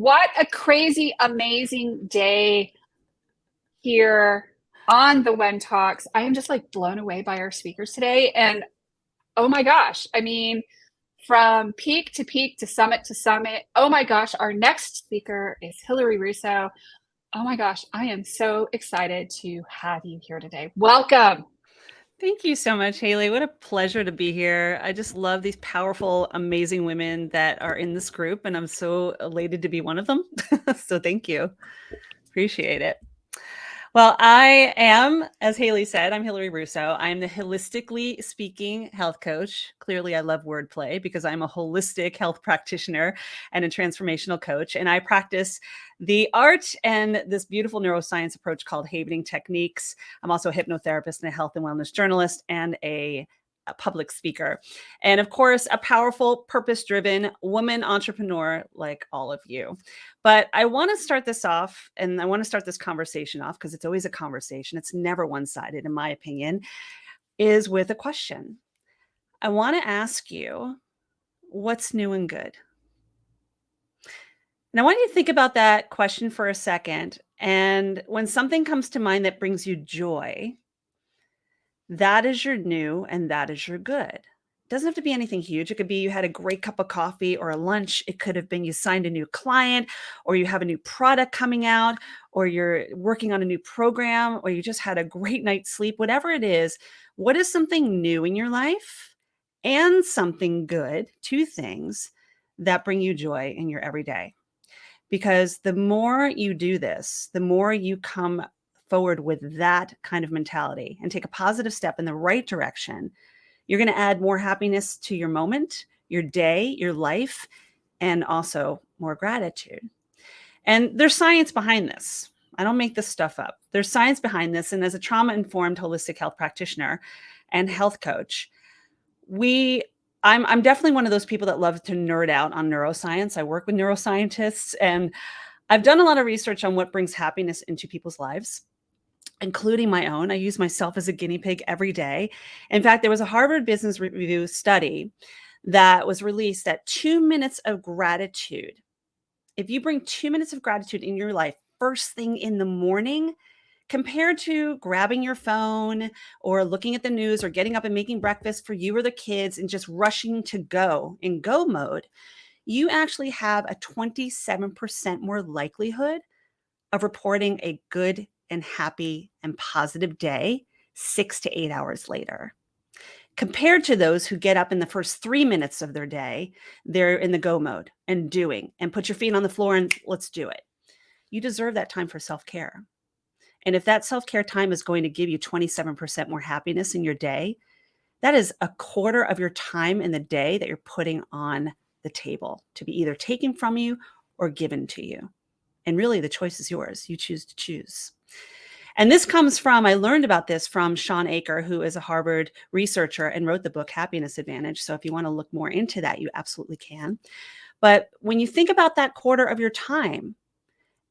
What a crazy, amazing day here on the WEN Talks. I am just like blown away by our speakers today. And oh my gosh, I mean, from peak to summit. Oh my gosh, our next speaker is Hillary Russo. Oh my gosh, I am so excited to have you here today. Welcome. Thank you so much, Haley. What a pleasure to be here. I just love these powerful, amazing women that are in this group, and I'm so elated to be one of them. So thank you. Appreciate it. Well, I am, as Haley said, I'm Hillary Russo. I'm the holistically speaking health coach. Clearly, I love wordplay because I'm a holistic health practitioner and a transformational coach. And I practice the art and this beautiful neuroscience approach called Havening Techniques. I'm also a hypnotherapist and a health and wellness journalist and a public speaker. And of course, a powerful, purpose driven woman entrepreneur like all of you. But I want to start this off and I want to start this conversation off because it's always a conversation. It's never one sided, in my opinion, is with a question. I want to ask you, what's new and good? And I want you to think about that question for a second. And when something comes to mind that brings you joy, that is your new and that is your good. It doesn't have to be anything huge. It could be you had a great cup of coffee or a lunch. It could have been you signed a new client or you have a new product coming out or you're working on a new program or you just had a great night's sleep. Whatever it is, what is something new in your life and something good, two things that bring you joy in your everyday? Because the more you do this, the more you come forward with that kind of mentality and take a positive step in the right direction, you're going to add more happiness to your moment, your day, your life, and also more gratitude. And there's science behind this. I don't make this stuff up. There's science behind this. And as a trauma-informed holistic health practitioner and health coach, I'm definitely one of those people that love to nerd out on neuroscience. I work with neuroscientists and I've done a lot of research on what brings happiness into people's lives, including my own. I use myself as a guinea pig every day. In fact, there was a Harvard Business Review study that was released that 2 minutes of gratitude, if you bring 2 minutes of gratitude in your life first thing in the morning, compared to grabbing your phone or looking at the news or getting up and making breakfast for you or the kids and just rushing to go in go mode, you actually have a 27% more likelihood of reporting a good and happy and positive day 6 to 8 hours later. Compared to those who get up in the first 3 minutes of their day, they're in the go mode and doing and put your feet on the floor and let's do it. You deserve that time for self-care. And if that self-care time is going to give you 27% more happiness in your day, that is a quarter of your time in the day that you're putting on the table to be either taken from you or given to you. And really, the choice is yours. You choose to choose. And this comes from, I learned about this from Sean Aker, who is a Harvard researcher and wrote the book Happiness Advantage. So if you want to look more into that, you absolutely can. But when you think about that quarter of your time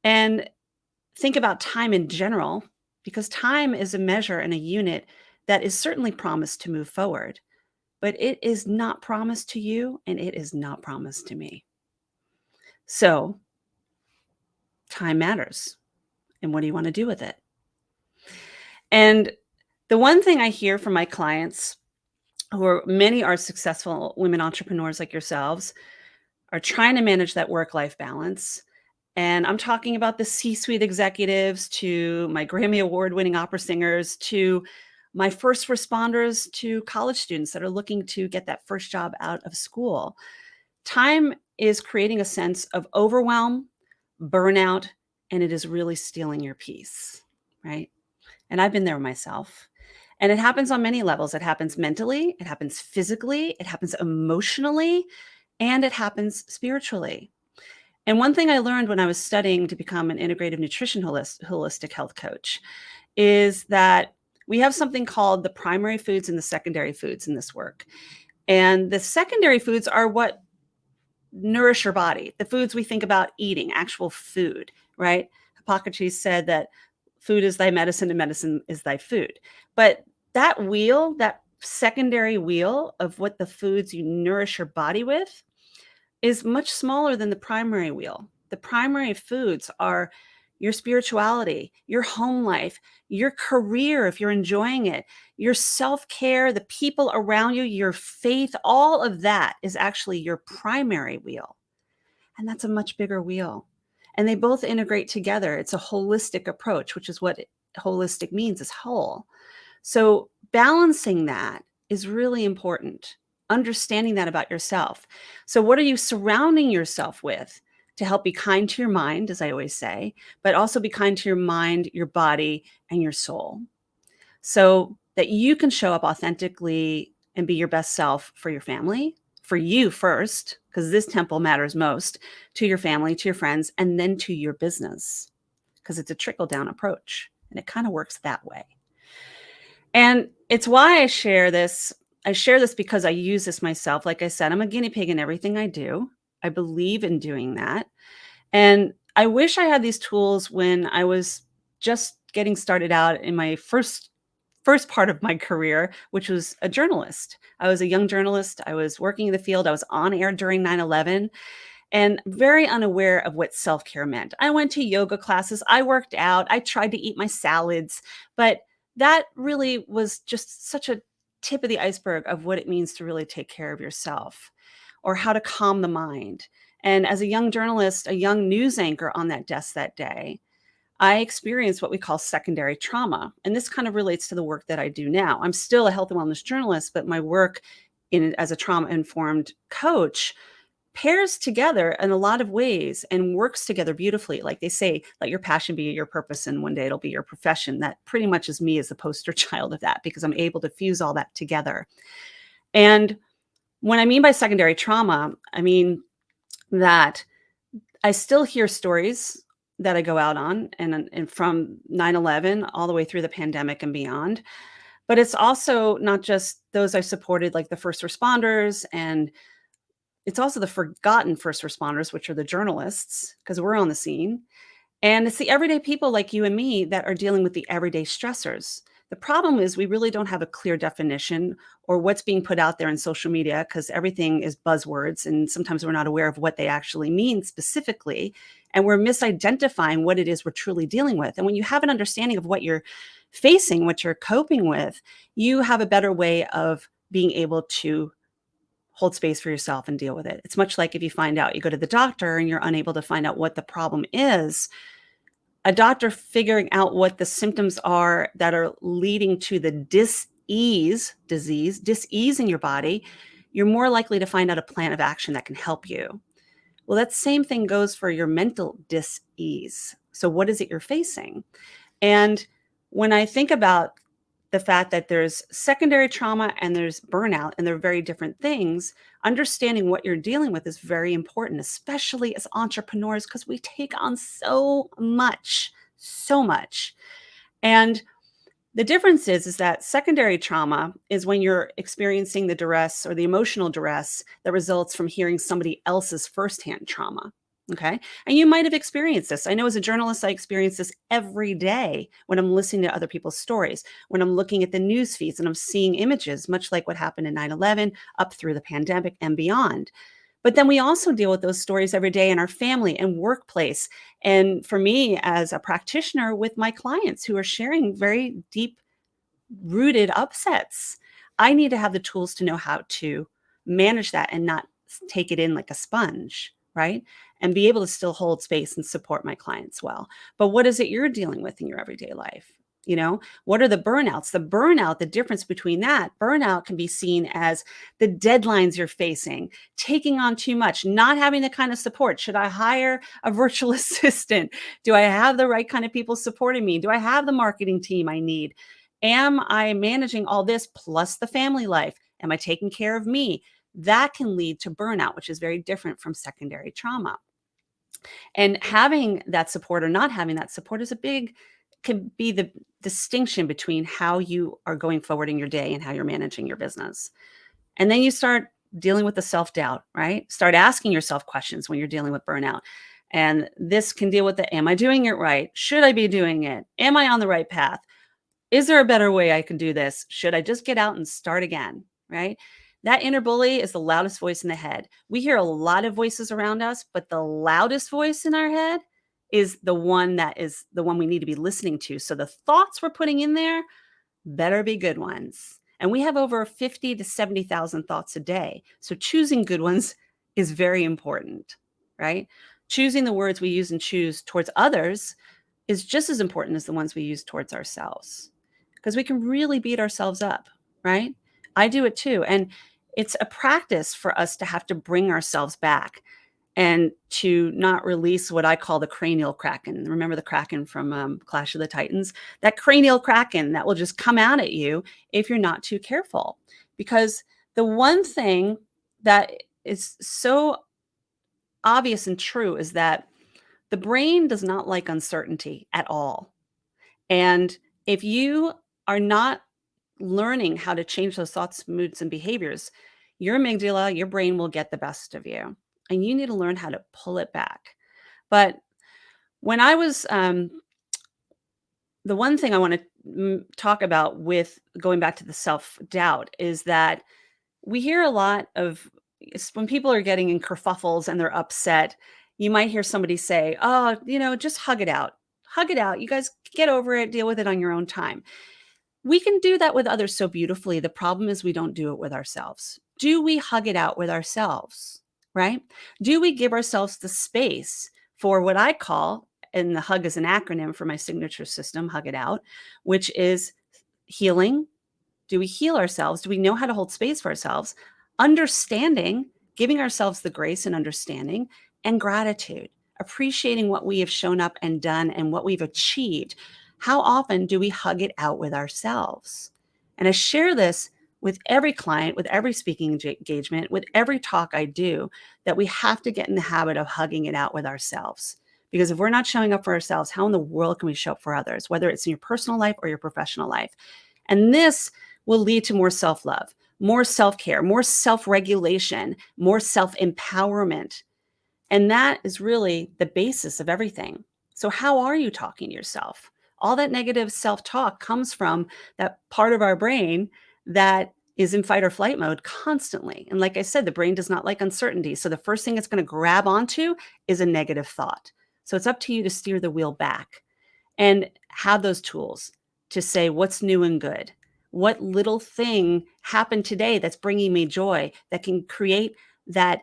and think about time in general, because time is a measure and a unit that is certainly promised to move forward, but it is not promised to you and it is not promised to me. So time matters. And what do you want to do with it? And the one thing I hear from my clients, many are successful women entrepreneurs like yourselves, are trying to manage that work-life balance. And I'm talking about the C-suite executives to my Grammy Award-winning opera singers to my first responders to college students that are looking to get that first job out of school. Time is creating a sense of overwhelm, burnout, and it is really stealing your peace, right? And I've been there myself. And it happens on many levels. It happens mentally, it happens physically, it happens emotionally, and it happens spiritually. And one thing I learned when I was studying to become an integrative nutrition holistic health coach is that we have something called the primary foods and the secondary foods in this work. And the secondary foods are what nourish your body, the foods we think about eating, actual food, right? Hippocrates said that food is thy medicine and medicine is thy food. But that wheel, that secondary wheel of what the foods you nourish your body with is much smaller than the primary wheel. The primary foods are your spirituality, your home life, your career, if you're enjoying it, your self-care, the people around you, your faith, all of that is actually your primary wheel. And that's a much bigger wheel. And they both integrate together. It's a holistic approach, which is what holistic means, is whole. So balancing that is really important. Understanding that about yourself. So what are you surrounding yourself with to help be kind to your mind, as I always say, but also be kind to your mind, your body, and your soul, so that you can show up authentically and be your best self for your family, for you first, because this temple matters most, to your family, to your friends, and then to your business, because it's a trickle down approach and it kind of works that way. And it's why I share this. I share this because I use this myself. Like I said, I'm a guinea pig in everything I do. I believe in doing that. And I wish I had these tools when I was just getting started out in my first part of my career, which was a journalist. I was a young journalist. I was working in the field. I was on air during 9/11 and very unaware of what self-care meant. I went to yoga classes. I worked out. I tried to eat my salads, but that really was just such a tip of the iceberg of what it means to really take care of yourself or how to calm the mind. And as a young journalist, a young news anchor on that desk that day, I experienced what we call secondary trauma. And this kind of relates to the work that I do now. I'm still a health and wellness journalist, but my work as a trauma informed coach pairs together in a lot of ways and works together beautifully. Like they say, let your passion be your purpose, and one day it'll be your profession. That pretty much is me as the poster child of that, because I'm able to fuse all that together. And when I mean by secondary trauma, I mean that I still hear stories that I go out on, and from 9/11 all the way through the pandemic and beyond. But it's also not just those I supported, like the first responders, and it's also the forgotten first responders, which are the journalists, because we're on the scene. And it's the everyday people like you and me that are dealing with the everyday stressors. The problem is we really don't have a clear definition or what's being put out there in social media, because everything is buzzwords and sometimes we're not aware of what they actually mean specifically. And we're misidentifying what it is we're truly dealing with. And when you have an understanding of what you're facing, what you're coping with, you have a better way of being able to hold space for yourself and deal with it. It's much like if you find out, you go to the doctor and you're unable to find out what the problem is, a doctor figuring out what the symptoms are that are leading to the dis-ease in your body, you're more likely to find out a plan of action that can help you. Well, that same thing goes for your mental dis-ease. So what is it you're facing? And when I think about the fact that there's secondary trauma and there's burnout, and they're very different things, understanding what you're dealing with is very important, especially as entrepreneurs, because we take on so much, so much. And the difference is that secondary trauma is when you're experiencing the duress or the emotional duress that results from hearing somebody else's firsthand trauma. Okay. And you might have experienced this. I know as a journalist, I experience this every day when I'm listening to other people's stories, when I'm looking at the news feeds and I'm seeing images, much like what happened in 9/11, up through the pandemic and beyond. But then we also deal with those stories every day in our family and workplace. And for me, as a practitioner, with my clients who are sharing very deep rooted upsets, I need to have the tools to know how to manage that and not take it in like a sponge, right? And be able to still hold space and support my clients well. But what is it you're dealing with in your everyday life? You know, what are the burnouts? The burnout, the difference between that, burnout can be seen as the deadlines you're facing, taking on too much, not having the kind of support. Should I hire a virtual assistant? Do I have the right kind of people supporting me? Do I have the marketing team I need? Am I managing all this plus the family life? Am I taking care of me? That can lead to burnout, which is very different from secondary trauma. And having that support or not having that support is can be the distinction between how you are going forward in your day and how you're managing your business. And then you start dealing with the self-doubt, right? Start asking yourself questions when you're dealing with burnout. And this can deal with am I doing it right? Should I be doing it? Am I on the right path? Is there a better way I can do this? Should I just get out and start again? Right? That inner bully is the loudest voice in the head. We hear a lot of voices around us, but the loudest voice in our head is the one we need to be listening to. So the thoughts we're putting in there better be good ones. And we have over 50 to 70,000 thoughts a day. So choosing good ones is very important, right? Choosing the words we use and choose towards others is just as important as the ones we use towards ourselves, because we can really beat ourselves up, right? I do it too. And it's a practice for us to have to bring ourselves back and to not release what I call the cranial kraken. Remember the kraken from Clash of the Titans? That cranial kraken that will just come out at you if you're not too careful. Because the one thing that is so obvious and true is that the brain does not like uncertainty at all. And if you are not learning how to change those thoughts, moods, and behaviors, your amygdala, your brain will get the best of you. And you need to learn how to pull it back. But when I was, the one thing I want to talk about with going back to the self doubt is that we hear a lot of when people are getting in kerfuffles and they're upset, you might hear somebody say, "Oh, just hug it out. Hug it out. You guys get over it, deal with it on your own time." We can do that with others so beautifully. The problem is we don't do it with ourselves. Do we hug it out with ourselves, right? Do we give ourselves the space for what I call, and the hug is an acronym for my signature system, hug it out, which is healing. Do we heal ourselves? Do we know how to hold space for ourselves? Understanding, giving ourselves the grace and understanding, and gratitude, appreciating what we have shown up and done and what we've achieved. How often do we hug it out with ourselves? And I share this with every client, with every speaking engagement, with every talk I do, that we have to get in the habit of hugging it out with ourselves. Because if we're not showing up for ourselves, how in the world can we show up for others, whether it's in your personal life or your professional life? And this will lead to more self-love, more self-care, more self-regulation, more self-empowerment. And that is really the basis of everything. So how are you talking to yourself? All that negative self-talk comes from that part of our brain that is in fight or flight mode constantly. And like I said, the brain does not like uncertainty. So the first thing it's going to grab onto is a negative thought. So it's up to you to steer the wheel back and have those tools to say what's new and good. What little thing happened today that's bringing me joy that can create that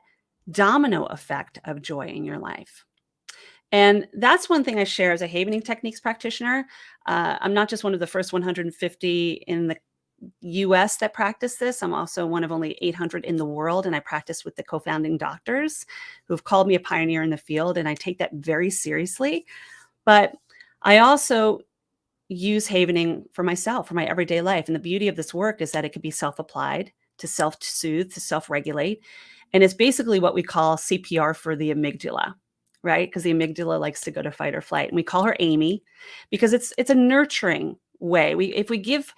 domino effect of joy in your life? And that's one thing I share as a havening techniques practitioner. I'm not just one of the first 150 in the US that practice this. I'm also one of only 800 in the world, and I practice with the co-founding doctors who've called me a pioneer in the field, and I take that very seriously. But I also use havening for myself, for my everyday life. And the beauty of this work is that it could be self-applied, to self-soothe, to self-regulate. And it's basically what we call CPR for the amygdala, right? Because the amygdala likes to go to fight or flight. And we call her Amy because it's a nurturing way. If we give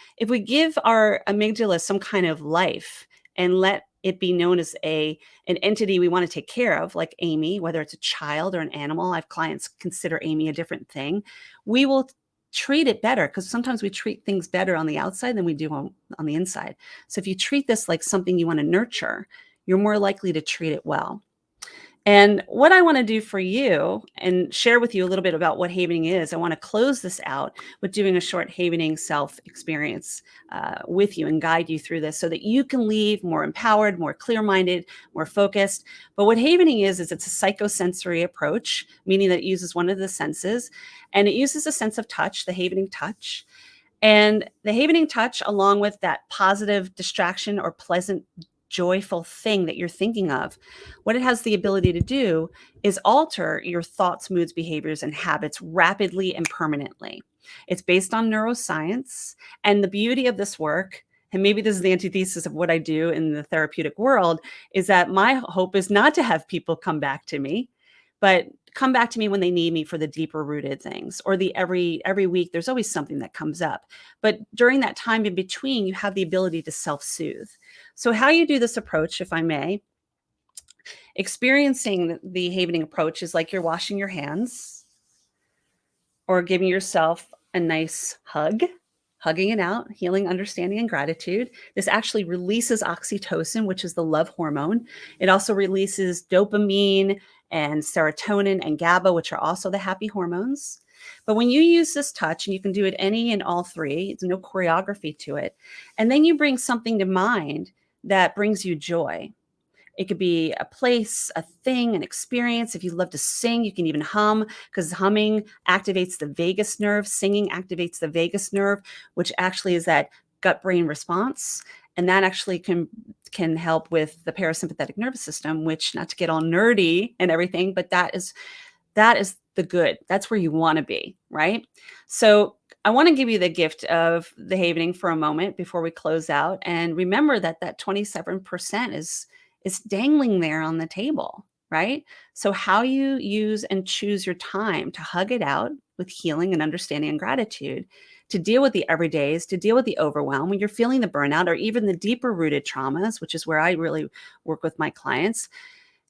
our amygdala some kind of life and let it be known as an entity we want to take care of, like Amy, whether it's a child or an animal. I have clients consider Amy a different thing. We will treat it better, because sometimes we treat things better on the outside than we do on the inside. So if you treat this like something you want to nurture, you're more likely to treat it well. And what I want to do for you and share with you a little bit about what havening is, I want to close this out with doing a short havening self experience with you and guide you through this so that you can leave more empowered, more clear-minded, more focused. But what havening is it's a psychosensory approach, meaning that it uses one of the senses, and it uses a sense of touch, the havening touch. And the havening touch, along with that positive distraction or pleasant joyful thing that you're thinking of, what it has the ability to do is alter your thoughts, moods, behaviors, and habits rapidly and permanently. It's based on neuroscience. And the beauty of this work, and maybe this is the antithesis of what I do in the therapeutic world, is that my hope is not to have people come back to me, but come back to me when they need me for the deeper rooted things, or the every week, there's always something that comes up. But during that time in between, you have the ability to self-soothe. So how you do this approach, if I may, experiencing the havening approach is like you're washing your hands or giving yourself a nice hug hugging it out, healing, understanding, and gratitude. This actually releases oxytocin, which is the love hormone. It also releases dopamine and serotonin and GABA, which are also the happy hormones. But when you use this touch, and you can do it any and all three, it's no choreography to it. And then you bring something to mind that brings you joy. It could be a place, a thing, an experience. If you love to sing, you can even hum, because humming activates the vagus nerve. Singing activates the vagus nerve, which actually is that gut brain response. And that actually can help with the parasympathetic nervous system, which, not to get all nerdy and everything, but that is the good. That's where you want to be, right? So I want to give you the gift of the havening for a moment before we close out. And remember that that 27% is dangling there on the table, right? So how you use and choose your time to hug it out with healing and understanding and gratitude, to deal with the everydays, to deal with the overwhelm when you're feeling the burnout or even the deeper rooted traumas, which is where I really work with my clients,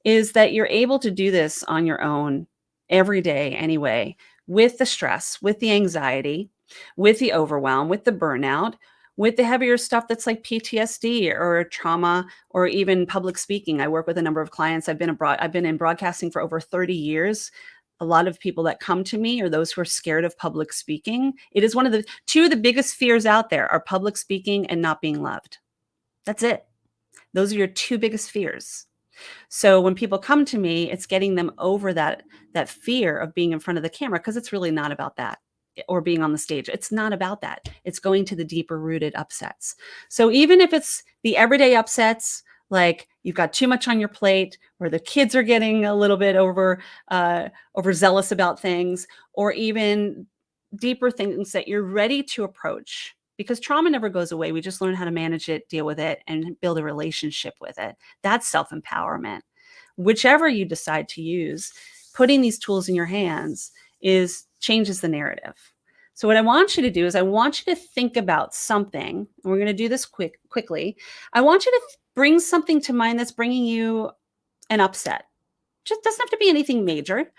is that you're able to do this on your own every day anyway, with the stress, with the anxiety, with the overwhelm, with the burnout, with the heavier stuff that's like PTSD or trauma or even public speaking. I work with a number of clients. I've been in broadcasting for over 30 years. A lot of people that come to me are those who are scared of public speaking. It is one of the two of the biggest fears out there are public speaking and not being loved. That's it. Those are your two biggest fears. So when people come to me, it's getting them over that fear of being in front of the camera, because it's really not about that, or being on the stage. It's not about that. It's going to the deeper rooted upsets. So even if it's the everyday upsets, like you've got too much on your plate, or the kids are getting a little bit overzealous about things, or even deeper things that you're ready to approach, because trauma never goes away. We just learn how to manage it, deal with it, and build a relationship with it. That's self-empowerment. Whichever you decide to use, putting these tools in your hands changes the narrative. So what I want you to do is I want you to think about something, and we're going to do this quickly. I want you to bring something to mind that's bringing you an upset. Just doesn't have to be anything major.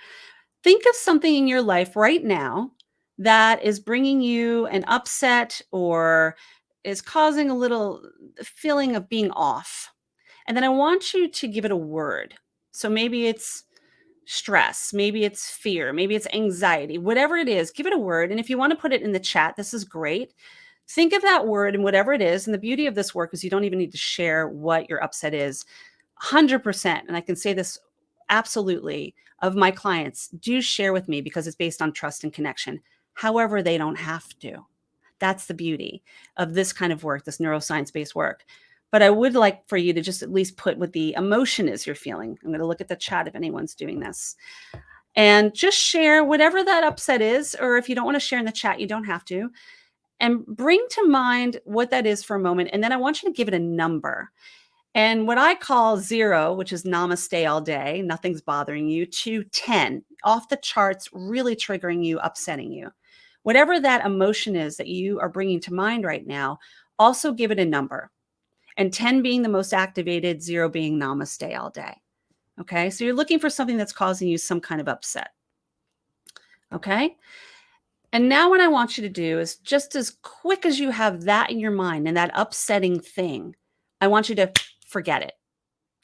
Think of something in your life right now that is bringing you an upset or is causing a little feeling of being off. And then I want you to give it a word. So maybe it's stress, maybe it's fear, maybe it's anxiety, whatever it is, give it a word. And if you want to put it in the chat, this is great. Think of that word and whatever it is. And the beauty of this work is you don't even need to share what your upset is. 100%. And I can say this absolutely, of my clients do share with me because it's based on trust and connection. However, they don't have to. That's the beauty of this kind of work, this neuroscience-based work. But I would like for you to just at least put what the emotion is you're feeling. I'm going to look at the chat if anyone's doing this. And just share whatever that upset is, or if you don't want to share in the chat, you don't have to. And bring to mind what that is for a moment. And then I want you to give it a number. And what I call 0, which is namaste all day, nothing's bothering you, to 10, off the charts, really triggering you, upsetting you. Whatever that emotion is that you are bringing to mind right now, also give it a number. And 10 being the most activated, 0 being namaste all day. Okay, so you're looking for something that's causing you some kind of upset. Okay, and now what I want you to do is, just as quick as you have that in your mind and that upsetting thing, I want you to forget it.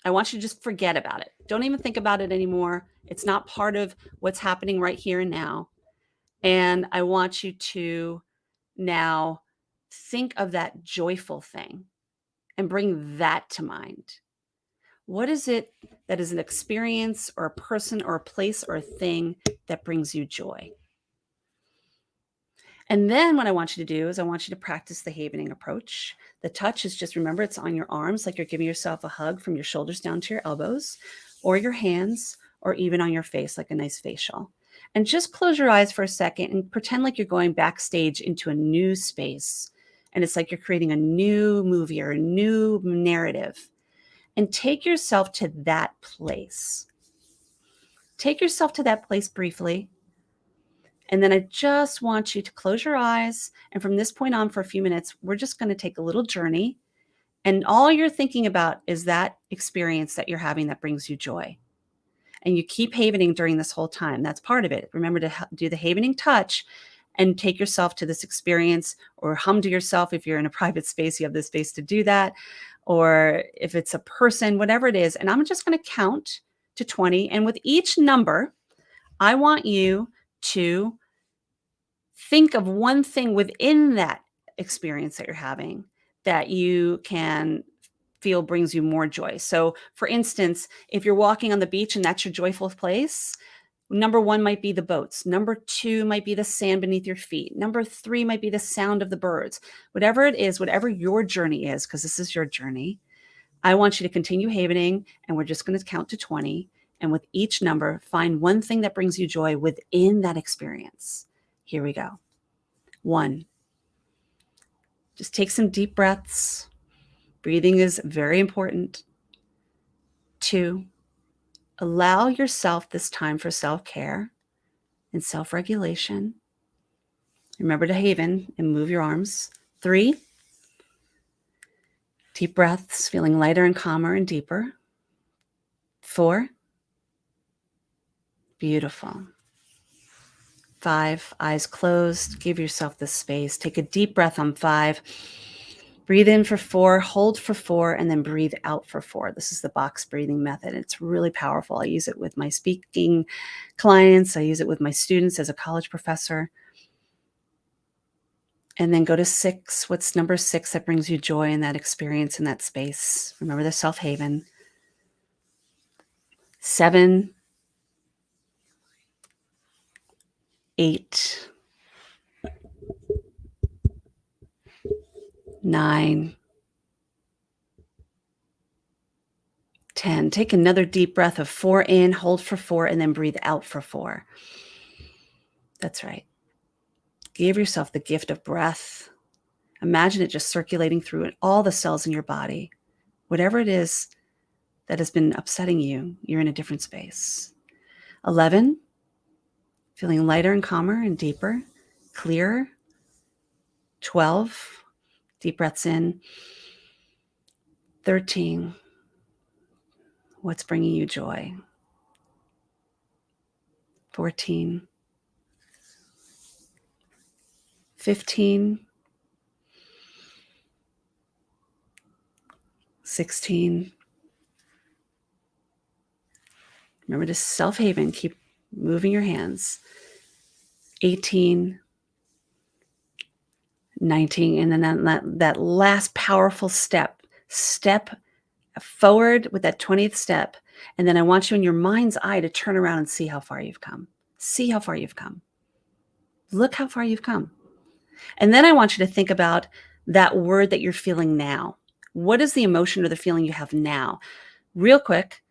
I want you to just forget about it. Don't even think about it anymore. It's not part of what's happening right here and now. And I want you to now think of that joyful thing and bring that to mind. What is it that is an experience or a person or a place or a thing that brings you joy? And then what I want you to do is I want you to practice the havening approach. The touch is just, remember, it's on your arms, like you're giving yourself a hug from your shoulders down to your elbows, or your hands, or even on your face, like a nice facial. And just close your eyes for a second and pretend like you're going backstage into a new space. And it's like you're creating a new movie or a new narrative. And take yourself to that place. Take yourself to that place briefly. And then I just want you to close your eyes. And from this point on, for a few minutes, we're just going to take a little journey. And all you're thinking about is that experience that you're having that brings you joy. And you keep havening during this whole time. That's part of it. Remember to do the havening touch. and take yourself to this experience, or hum to yourself. If you're in a private space, you have the space to do that. Or if it's a person, whatever it is. And I'm just going to count to 20. And with each number, I want you to think of one thing within that experience that you're having that you can feel brings you more joy. So, for instance, if you're walking on the beach and that's your joyful place, number one might be the boats. Number two might be the sand beneath your feet. Number three might be the sound of the birds. Whatever it is, whatever your journey is, because this is your journey, I want you to continue havening, and we're just going to count to 20. And with each number, find one thing that brings you joy within that experience. Here we go. 1, just take some deep breaths. Breathing is very important. 2, allow yourself this time for self-care and self-regulation. Remember to haven and move your arms. 3, deep breaths, feeling lighter and calmer and deeper. 4, beautiful. 5, eyes closed. Give yourself the space. Take a deep breath on 5. Breathe in for 4, hold for 4, and then breathe out for 4. This is the box breathing method. It's really powerful. I use it with my speaking clients. I use it with my students as a college professor. And then go to 6. What's number 6 that brings you joy in that experience, in that space? Remember the self-haven. 7, 8, 9, 10. Take another deep breath of 4 in, hold for 4, and then breathe out for 4. That's right. Give yourself the gift of breath. Imagine it just circulating through all the cells in your body. Whatever it is that has been upsetting you, you're in a different space. 11, feeling lighter and calmer and deeper, clearer. 12, deep breaths in. 13, what's bringing you joy? 14, 15, 16. Remember to self-haven. Keep moving your hands. 18, 19. And then that last powerful step forward with that 20th step. And then I want you in your mind's eye to turn around and see how far you've come. See how far you've come. Look how far you've come. And then I want you to think about that word that you're feeling now. What is the emotion or the feeling you have now? Real quick,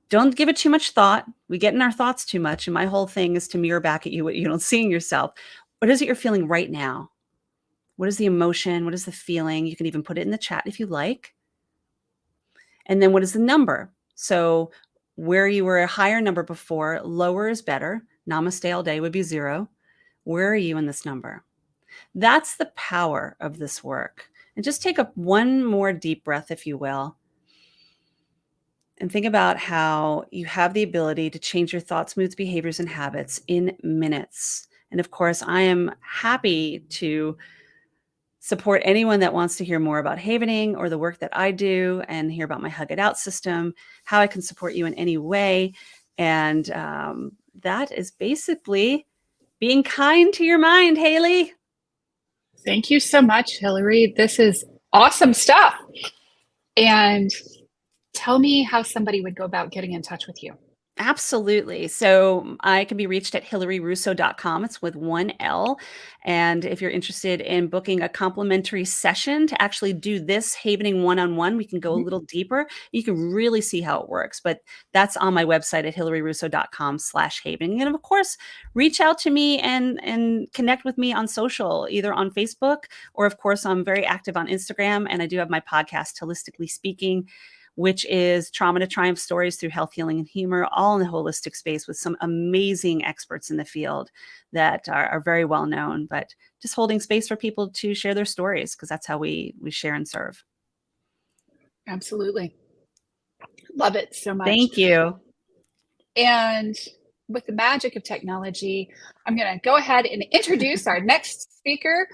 don't give it too much thought. We get in our thoughts too much. And my whole thing is to mirror back at you what you don't see in yourself. What is it you're feeling right now? What is the emotion? What is the feeling? You can even put it in the chat if you like. And then what is the number? So where you were a higher number before, lower is better. Namaste all day would be 0. Where are you in this number? That's the power of this work. And just take up one more deep breath, if you will. And think about how you have the ability to change your thoughts, moods, behaviors, and habits in minutes. And of course, I am happy to support anyone that wants to hear more about havening or the work that I do and hear about my Hug It Out system, how I can support you in any way. And that is basically being kind to your mind, Haley. Thank you so much, Hillary. This is awesome stuff. And tell me how somebody would go about getting in touch with you. Absolutely. So I can be reached at hillaryrusso.com. It's with 1 L. And if you're interested in booking a complimentary session to actually do this havening one-on-one, we can go a little deeper. You can really see how it works. But that's on my website at hillaryrusso.com/havening. And of course, reach out to me and connect with me on social, either on Facebook or, of course, I'm very active on Instagram. And I do have my podcast, Holistically Speaking, which is trauma to triumph stories through health, healing, and humor, all in the holistic space with some amazing experts in the field that are very well known, but just holding space for people to share their stories, because that's how we share and serve. Absolutely. Love it so much. Thank you. And with the magic of technology, I'm going to go ahead and introduce our next speaker.